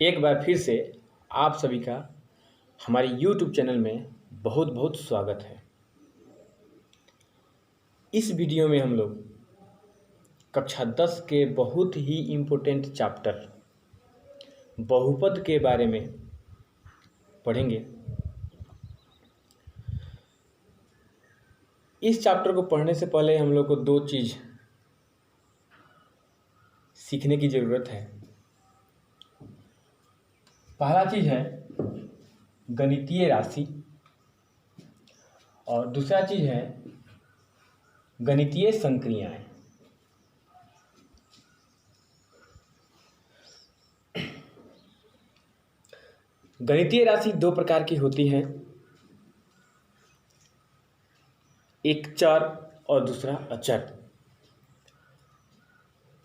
एक बार फिर से आप सभी का हमारे YouTube चैनल में बहुत बहुत स्वागत है। इस वीडियो में हम लोग कक्षा 10 के बहुत ही इम्पोर्टेंट चैप्टर बहुपद के बारे में पढ़ेंगे। इस चैप्टर को पढ़ने से पहले हम लोग को दो चीज़ सीखने की ज़रूरत है। पहला चीज़ है गणितीय राशि और दूसरा चीज़ है गणितीय संक्रियाएं। गणितीय राशि दो प्रकार की होती हैं, एक चर और दूसरा अचर।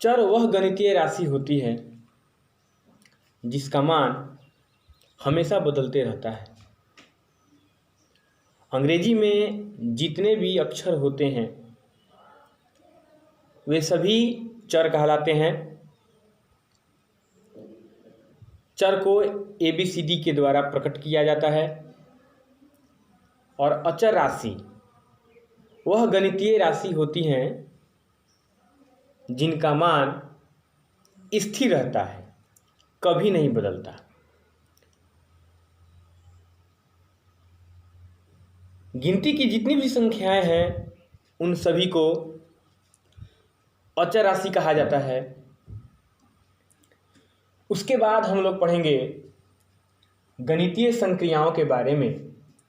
चर वह गणितीय राशि होती है जिसका मान हमेशा बदलते रहता है। अंग्रेजी में जितने भी अक्षर होते हैं वे सभी चर कहलाते हैं। चर को ABCD के द्वारा प्रकट किया जाता है और अचर राशि वह गणितीय राशि होती हैं जिनका मान स्थिर रहता है, कभी नहीं बदलता। गिनती की जितनी भी संख्याएं हैं उन सभी को अचर राशि कहा जाता है। उसके बाद हम लोग पढ़ेंगे गणितीय संक्रियाओं के बारे में।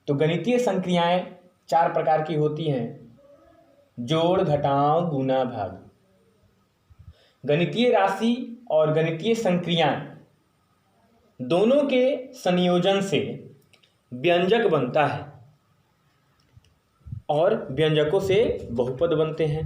तो गणितीय संक्रियाएं चार प्रकार की होती हैं: जोड़, घटाव, गुणा, भाग। गणितीय राशि और गणितीय संक्रियाएं दोनों के संयोजन से व्यंजक बनता है और व्यंजकों से बहुपद बनते हैं।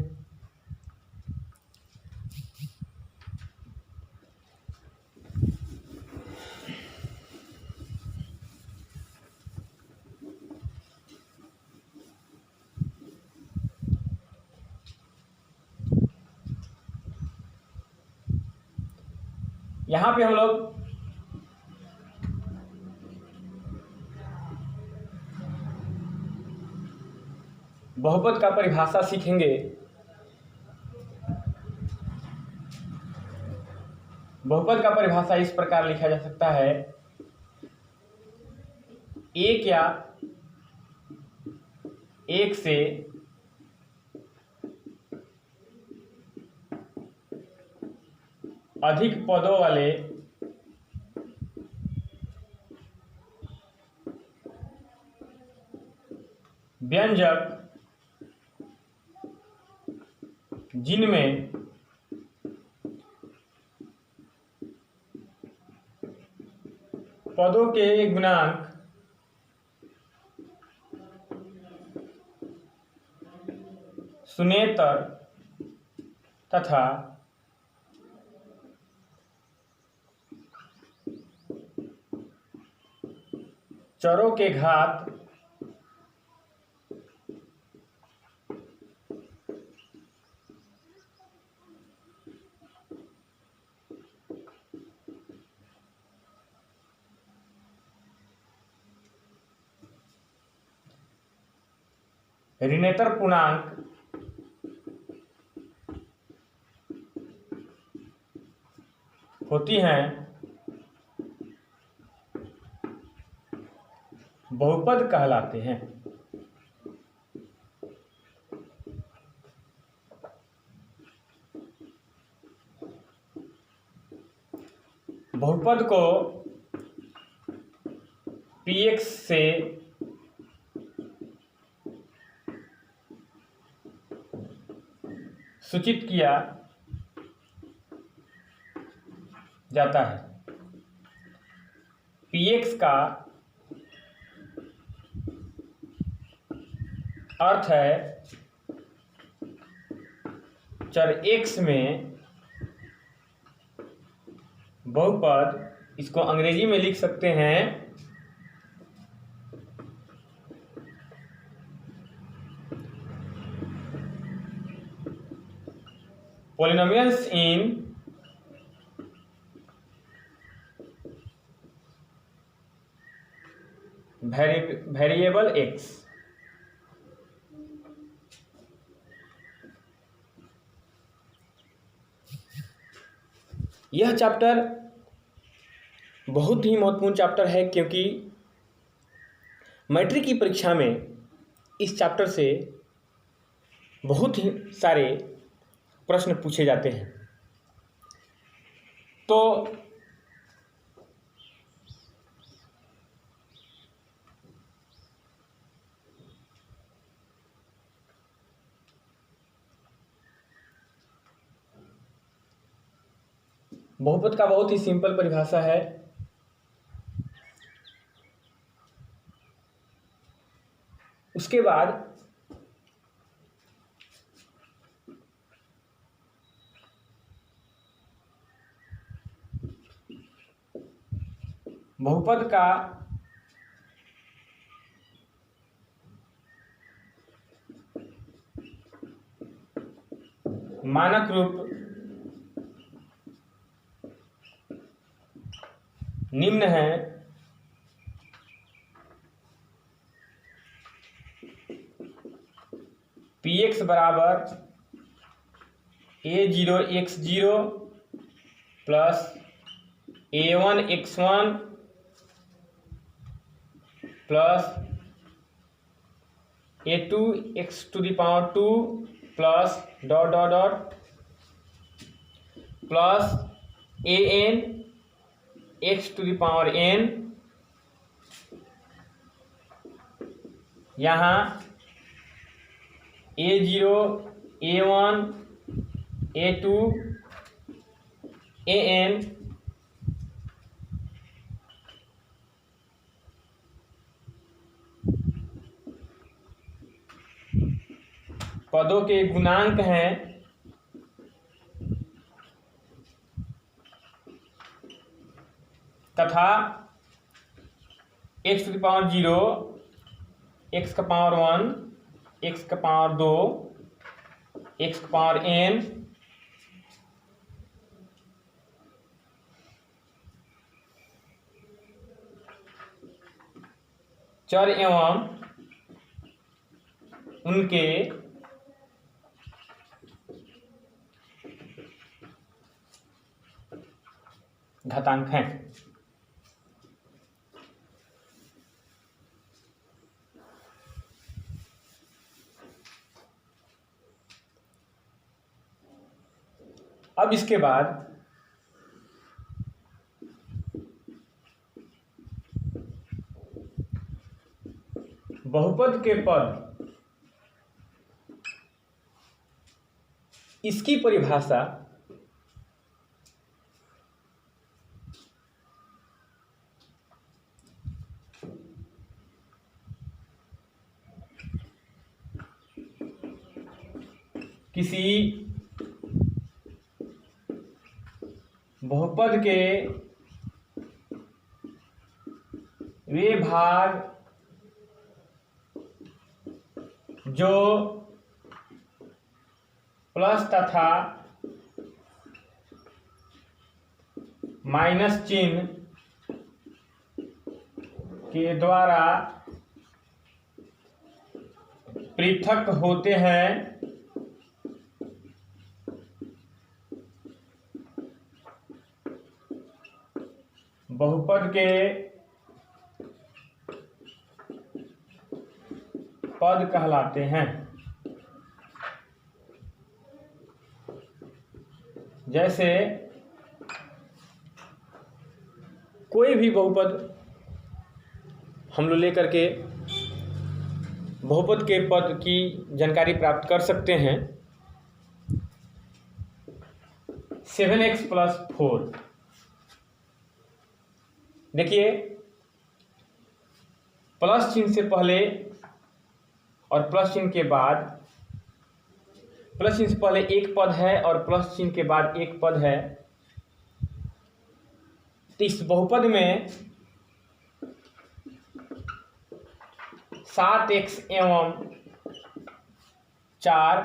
यहाँ पे हम लोग बहुपद का परिभाषा सीखेंगे। बहुपद का परिभाषा इस प्रकार लिखा जा सकता है: एक या एक से अधिक पदों वाले व्यंजक जिनमें पदों के गुणांक शून्येतर तथा चरों के घात ऋणेतर पूर्णांक होती हैं, बहुपद कहलाते हैं। बहुपद को PX से सूचित किया जाता है। PX का अर्थ है चर X में बहुपद। इसको अंग्रेजी में लिख सकते हैं polynomials in वेरिएबल एक्स। यह चैप्टर बहुत ही महत्वपूर्ण चैप्टर है, क्योंकि मैट्रिक की परीक्षा में इस चैप्टर से बहुत ही सारे प्रश्न पूछे जाते हैं। तो बहुपद का बहुत ही सिंपल परिभाषा है। उसके बाद बहुपद का मानक रूप निम्न है। Px बराबर a0 x0 plus a1 x1 plus a2 x⁴ plus dot dot dot plus an x⁴n। यहाँ a0 a1 a2 an पदों के गुणांक हैं तथा x⁴ 0 x⁴ 1 x⁴ 2 xn चर एवं उनके घातांक हैं। अब इसके बाद बहुपद के पद, इसकी परिभाषा किसी बहुपद के वे भाग जो प्लस तथा माइनस चिन्ह के द्वारा पृथक होते हैं, बहुपद के पद कहलाते हैं। जैसे कोई भी बहुपद हम लोग लेकर के बहुपद के पद की जानकारी प्राप्त कर सकते हैं। 7x + 4, देखिए प्लस चिन्ह से पहले और प्लस चिन्ह के बाद, प्लस चिन्ह से पहले एक पद है और प्लस चिन्ह के बाद एक पद है। तो इस बहुपद में 7x एवं 4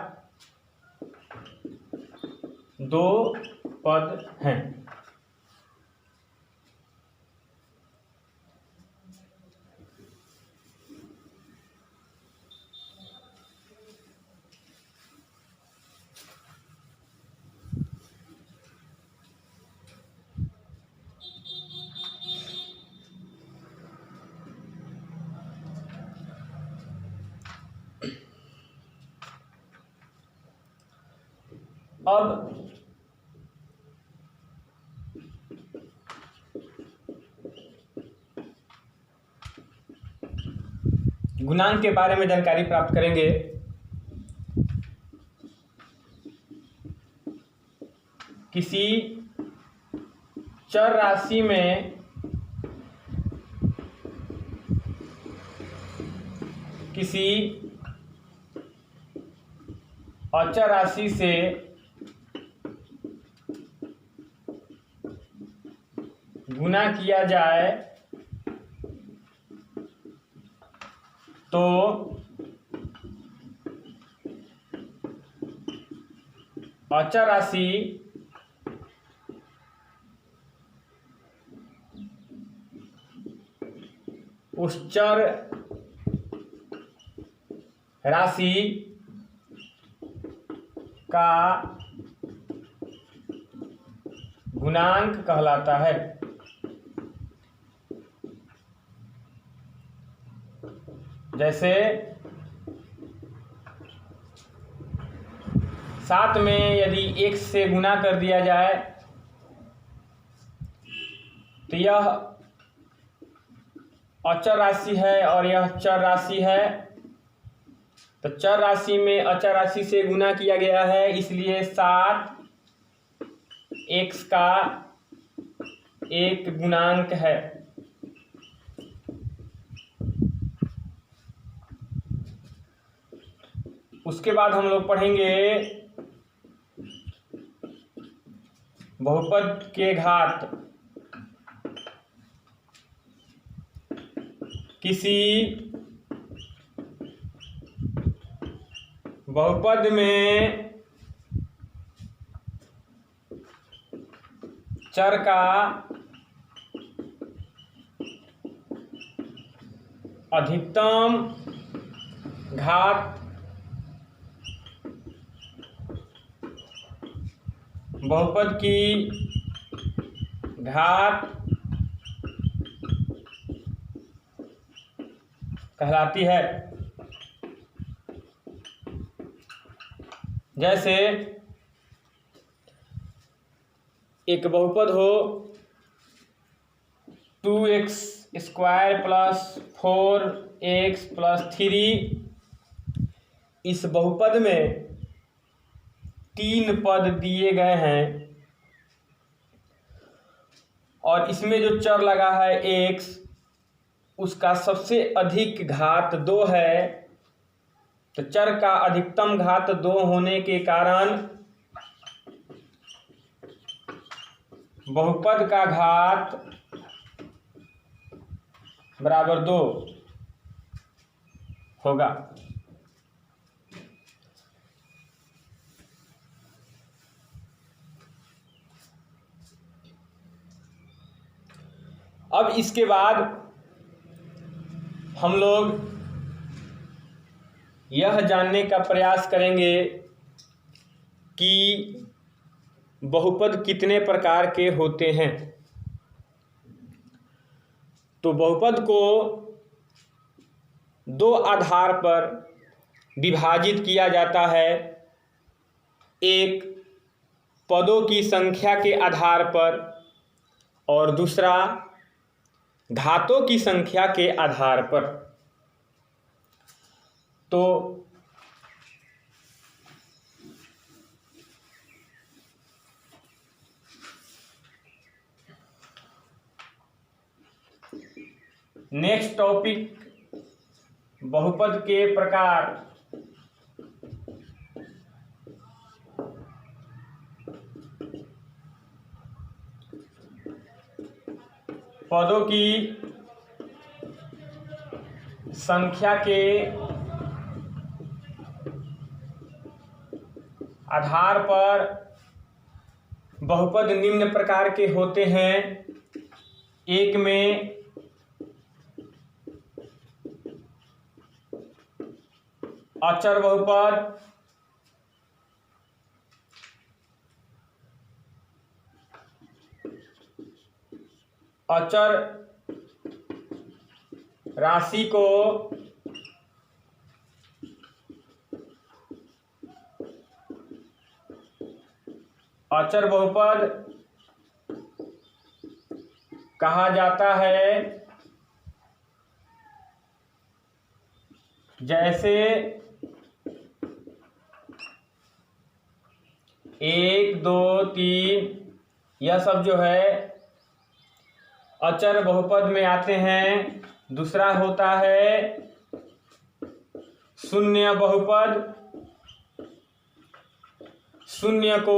दो पद हैं। अब गुणांक के बारे में जानकारी प्राप्त करेंगे। किसी चर राशि में किसी अचर राशि से गुना किया जाए तो अचर राशि उस चर राशि का गुणांक कहलाता है। जैसे 7 में यदि 1 से गुना कर दिया जाए तो यह अचर राशि है और यह चर राशि है। तो चर राशि में अचर राशि से गुना किया गया है, इसलिए 7 x का एक गुणांक है। उसके बाद हम लोग पढ़ेंगे बहुपद के घात। किसी बहुपद में चर का अधिकतम घात बहुपद की घात कहलाती है। जैसे एक बहुपद हो 2x square plus 4x plus 3। इस बहुपद में 3 पद दिए गए हैं और इसमें जो चर लगा है x, उसका सबसे अधिक घात 2 है। तो चर का अधिकतम घात 2 होने के कारण बहुपद का घात बराबर 2 होगा। अब इसके बाद हम लोग यह जानने का प्रयास करेंगे कि बहुपद कितने प्रकार के होते हैं। तो बहुपद को 2 आधार पर विभाजित किया जाता है। एक पदों की संख्या के आधार पर और दूसरा घातों की संख्या के आधार पर। तो नेक्स्ट टॉपिक बहुपद के प्रकार। पदों की संख्या के आधार पर बहुपद निम्न प्रकार के होते हैं। एक में अचर बहुपद, अचर राशि को अचर बहुपद कहा जाता है। जैसे 1 2 3 यह सब जो है अचर बहुपद में आते हैं। दूसरा होता है शून्य बहुपद। शून्य को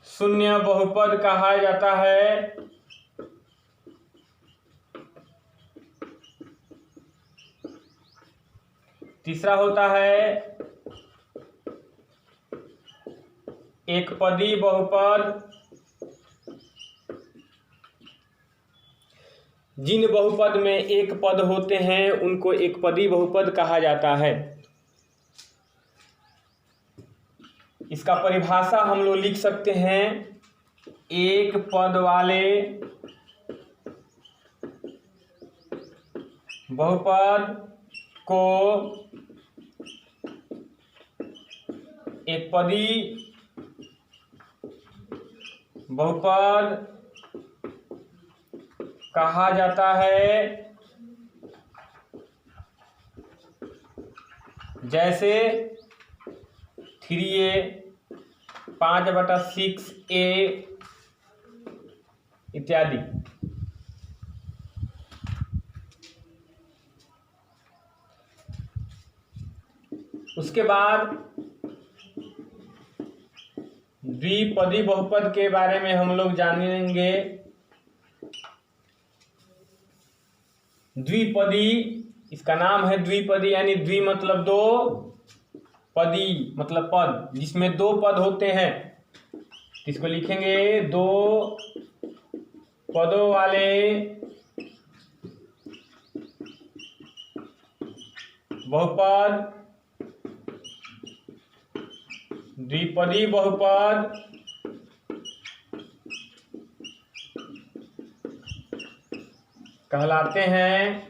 शून्य बहुपद कहा जाता है। तीसरा होता है एकपदी बहुपद। जिन बहुपद में एक पद होते हैं उनको एकपदी बहुपद कहा जाता है। इसका परिभाषा हम लोग लिख सकते हैं। एक पद वाले बहुपद को एकपदी बहुपद कहा जाता है। जैसे 3a 5/6a इत्यादि। उसके बाद द्विपदी बहुपद के बारे में हम लोग जानेंगे। द्विपदी, इसका नाम है द्विपदी, यानी द्वि मतलब दो, पदी मतलब पद, जिसमें दो पद होते हैं। इसको लिखेंगे 2 पदों वाले बहुपद द्विपदी बहुपद कहलाते हैं।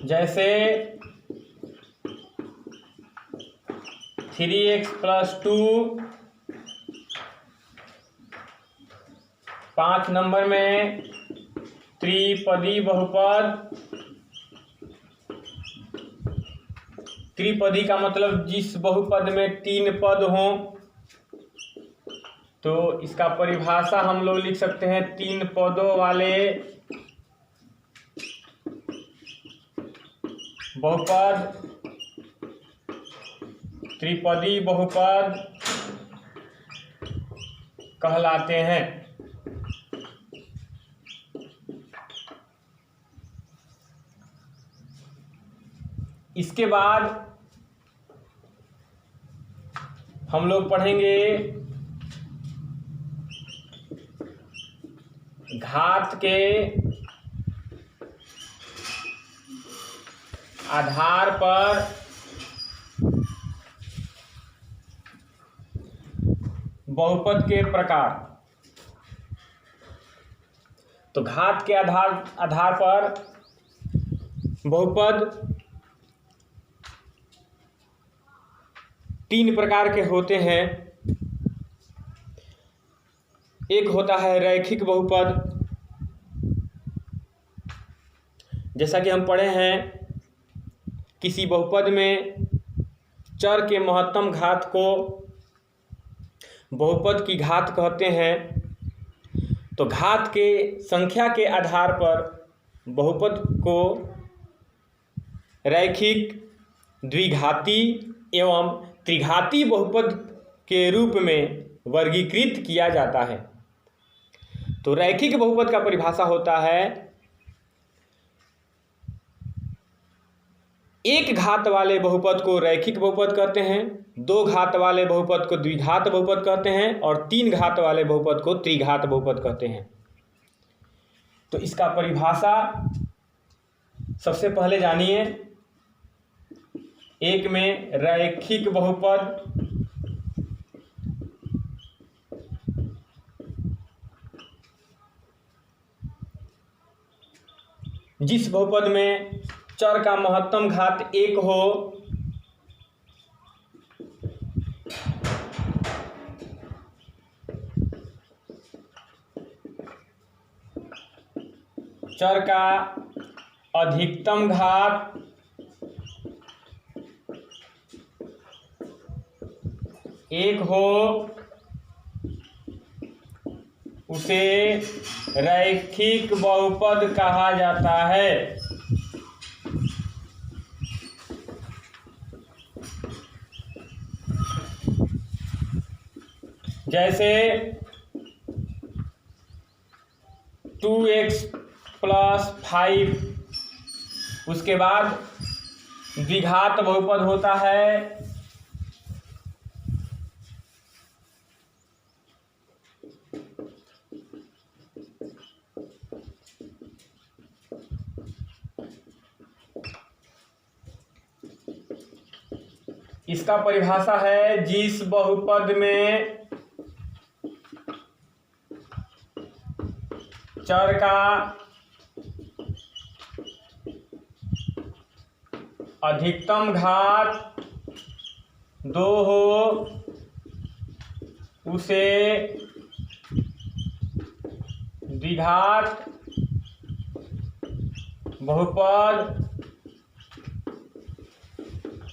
जैसे 3x + 2 5 नंबर में त्रिपदी बहुपद। त्रिपदी का मतलब जिस बहुपद में 3 पद हों, तो इसका परिभाषा हम लोग लिख सकते हैं। 3 पदों वाले बहुपद त्रिपदी बहुपद कहलाते हैं। इसके बाद हम लोग पढ़ेंगे घात के आधार पर बहुपद के प्रकार। तो घात के आधार पर बहुपद 3 प्रकार के होते हैं। एक होता है रैखिक बहुपद। जैसा कि हम पढ़े हैं, किसी बहुपद में चर के महत्तम घात को बहुपद की घात कहते हैं। तो घात के संख्या के आधार पर बहुपद को रैखिक, द्विघाती एवं त्रिघाती बहुपद के रूप में वर्गीकृत किया जाता है। तो रैखिक बहुपद का परिभाषा होता है एक घात वाले बहुपद को रैखिक बहुपद कहते हैं, 2 घात वाले बहुपद को द्विघात बहुपद कहते हैं और 3 घात वाले बहुपद को त्रिघात बहुपद कहते हैं। तो इसका परिभाषा सबसे पहले जानिए। एक में रैखिक बहुपद, जिस बहुपद में चर का महत्तम घात 1 हो, चर का अधिकतम घात 1 हो, उसे रैखिक बहुपद कहा जाता है। जैसे 2x + 5, उसके बाद द्विघात बहुपद होता है इसका परिभाषा है जिस बहुपद में चर का अधिकतम घात 2 हो, उसे द्विघात बहुपद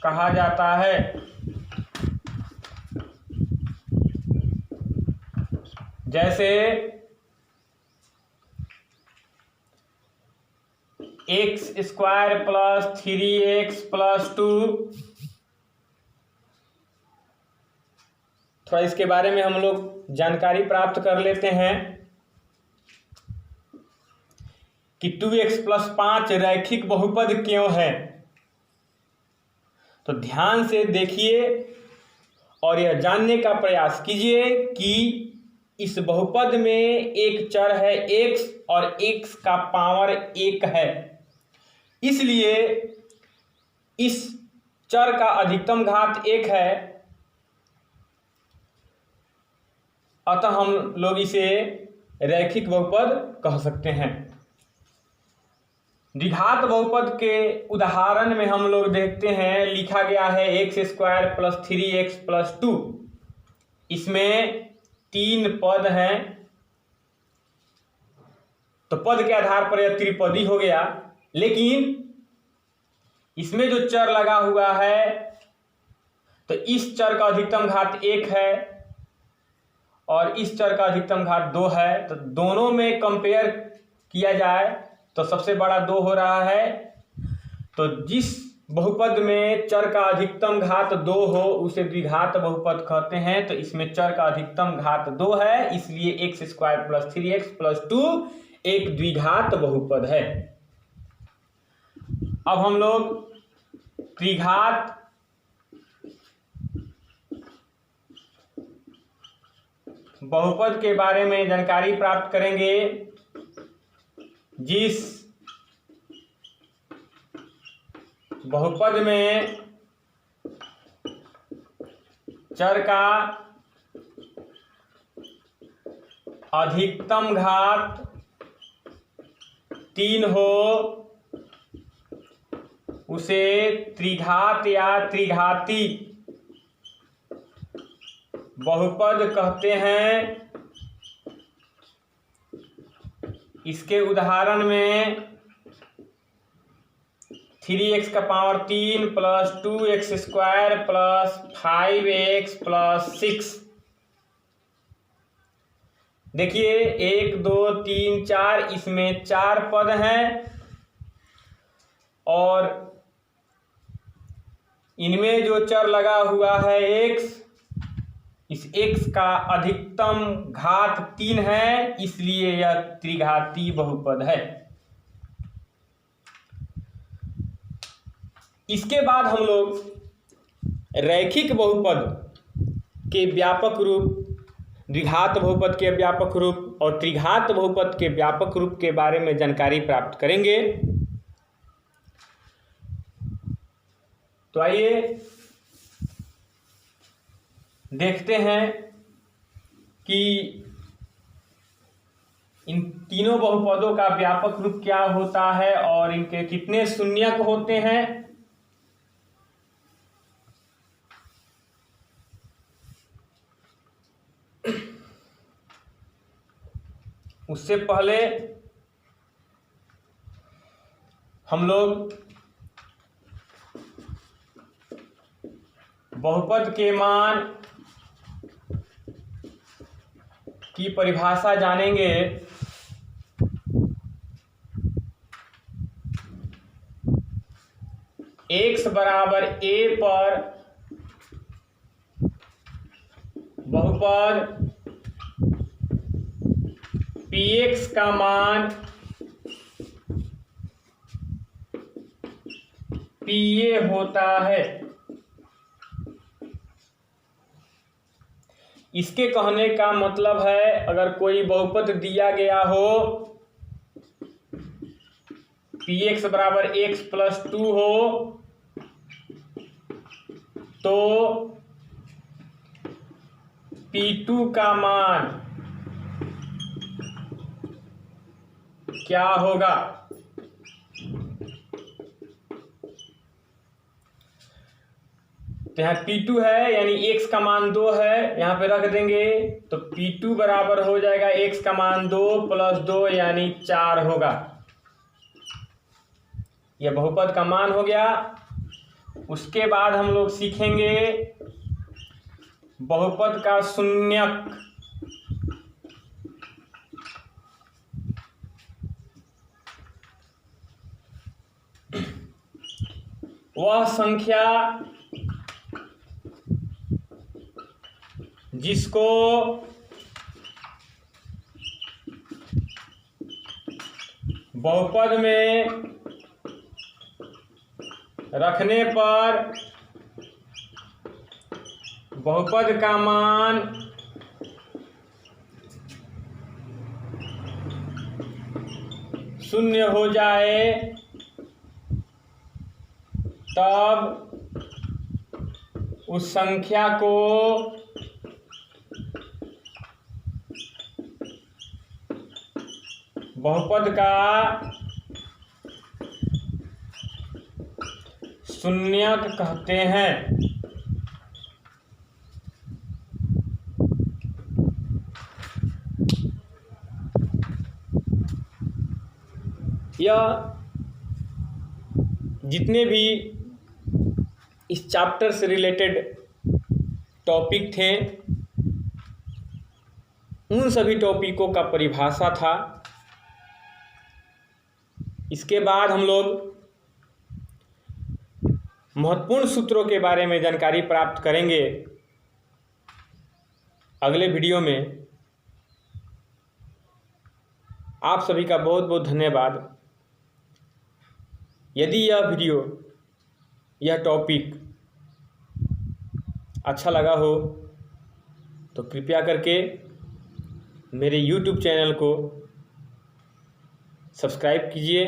कहा जाता है। जैसे x² + 3x + 2, थोड़ा इसके बारे में हम लोग जानकारी प्राप्त कर लेते हैं कि 2x + 5 रैखिक बहुपद क्यों है। तो ध्यान से देखिए और यह जानने का प्रयास कीजिए कि इस बहुपद में एक चर है x और x का पावर 1 है, इसलिए इस चर का अधिकतम घात 1 है, अतः हम लोग इसे रैखिक बहुपद कह सकते हैं। द्विघात बहुपद के उदाहरण में हम लोग देखते हैं, लिखा गया है x² + 3x + 2। इसमें 3 पद हैं, तो पद के आधार पर यह त्रिपदी हो गया। लेकिन इसमें जो चर लगा हुआ है, तो इस चर का अधिकतम घात 1 है और इस चर का अधिकतम घात 2 है। तो दोनों में कंपेयर किया जाए तो सबसे बड़ा 2 हो रहा है। तो जिस बहुपद में चर का अधिकतम घात 2 हो उसे द्विघात बहुपद कहते हैं। तो इसमें चर का अधिकतम घात 2 है, इसलिए x² + 3x + 2 एक द्विघात बहुपद है। अब हम लोग त्रिघात बहुपद के बारे में जानकारी प्राप्त करेंगे, जिस बहुपद में चर का अधिकतम घात 3 हो उसे त्रिघात या त्रिघाती बहुपद कहते हैं। इसके उदाहरण में 3x का पावर 3 + 2x² + 5x + 6। देखिए 1 2 3 4, इसमें 4 पद हैं और इनमें जो चर लगा हुआ है x, इस x का अधिकतम घात 3 है, इसलिए यह त्रिघाती बहुपद है। इसके बाद हम लोग रैखिक बहुपद के व्यापक रूप, द्विघात बहुपद के व्यापक रूप और त्रिघात बहुपद के व्यापक रूप के बारे में जानकारी प्राप्त करेंगे। तो आइए देखते हैं कि इन तीनों बहुपदों का व्यापक रूप क्या होता है और इनके कितने शून्यक होते हैं। उससे पहले हम लोग बहुपद के मान की परिभाषा जानेंगे। x बराबर a पर बहुपद px का मान pa होता है। इसके कहने का मतलब है अगर कोई बहुपद दिया गया हो px बराबर x प्लस 2 हो तो p2 का मान क्या होगा। तो यहाँ P2 है यानी x का मान 2 है, यहाँ पे रख देंगे तो P2 बराबर हो जाएगा x का मान 2 प्लस 2 यानी 4 होगा। यह बहुपद का मान हो गया। उसके बाद हम लोग सीखेंगे बहुपद का शून्यक। वह संख्या जिसको बहुपद में रखने पर बहुपद का मान शून्य हो जाए तब उस संख्या को बहुपद का शून्यक कहते हैं। यह जितने भी इस चैप्टर से रिलेटेड टॉपिक थे उन सभी टॉपिकों का परिभाषा था। इसके बाद हम लोग महत्वपूर्ण सूत्रों के बारे में जानकारी प्राप्त करेंगे अगले वीडियो में। आप सभी का बहुत बहुत धन्यवाद। यदि यह वीडियो यह टॉपिक अच्छा लगा हो तो कृपया करके मेरे YouTube चैनल को सब्सक्राइब कीजिए,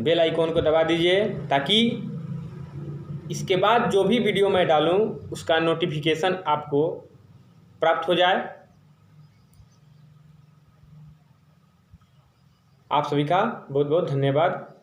बेल आइकॉन को दबा दीजिए ताकि इसके बाद जो भी वीडियो मैं डालूं उसका नोटिफिकेशन आपको प्राप्त हो जाए। आप सभी का बहुत बहुत धन्यवाद।